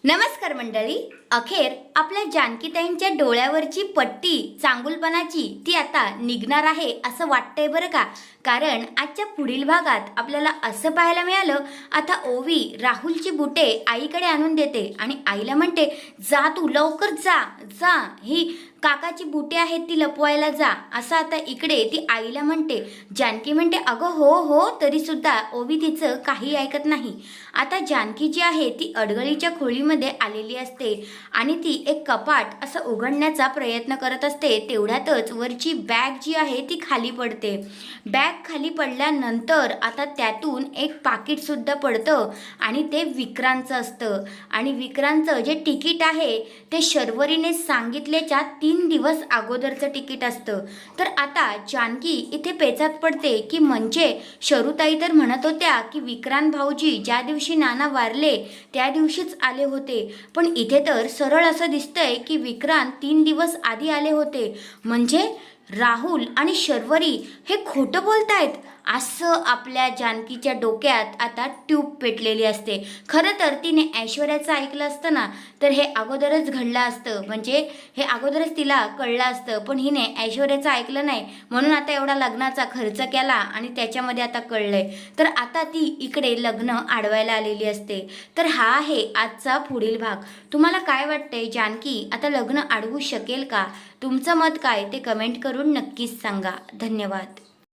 नमस्कार मंडळी. अखेर आपल्या जानकीताईंच्या डोळ्यावरची पट्टी चांगुलपणाची ती आता निघणार आहे असं वाटतंय बरं का. कारण आजच्या पुढील भागात आपल्याला असं पाहायला मिळालं, आता ओवी राहुलची बुटे आईकडे आणून देते आणि आईला म्हणते, जा तू लवकर जा जा, ही काकाची बुटे आहेत ती लपवायला जा. असं आता इकडे ती आईला म्हणते. जानकी म्हणते, अगं हो हो, तरीसुद्धा ओवी तिचं काही ऐकत नाही. आता जानकी जी आहे ती अडगळीच्या खोलीमध्ये आलेली असते आणि ती एक कपाट असं उघडण्याचा प्रयत्न करत असते. तेवढ्यातच वरची बॅग जी आहे ती खाली पडते. बॅग खाली पडल्यानंतर आता त्यातून एक पाकिटसुद्धा पडतं आणि ते विक्रांतचं असतं. आणि विक्रांतचं जे तिकीट आहे ते शर्वरीने सांगितल्याच्या 3 दिवस अगोदरचं तिकीट असतं. तर आता जानकी इथे पेचात पडते की म्हणजे शरुताई तर म्हणत होत्या की विक्रांत भाऊजी ज्या दिवशी नाना वारले त्या दिवशीच आले होते, पण इथे तर सरळ असं दिसतंय की विक्रांत 3 दिवस आधी आले होते. म्हणजे राहुल आणि शर्वरी हे खोटं बोलतायत असं आपल्या जानकीच्या डोक्यात आता ट्यूब पेटलेली असते. खरं तर तिने ऐश्वर्याचं ऐकलं असतं ना तर हे अगोदरच घडलं असतं, म्हणजे हे अगोदरच तिला कळलं असतं. पण हिने ऐश्वर्याचं ऐकलं नाही म्हणून आता एवढा लग्नाचा खर्च केला आणि त्याच्यामध्ये आता कळलंय. तर आता ती इकडे लग्न अडवायला आलेली असते. तर हा आहे आजचा पुढील भाग. तुम्हाला काय वाटतंय, जानकी आता लग्न अडवू शकेल का? तुमचं मत काय ते कमेंट करून नक्कीच सांगा. धन्यवाद.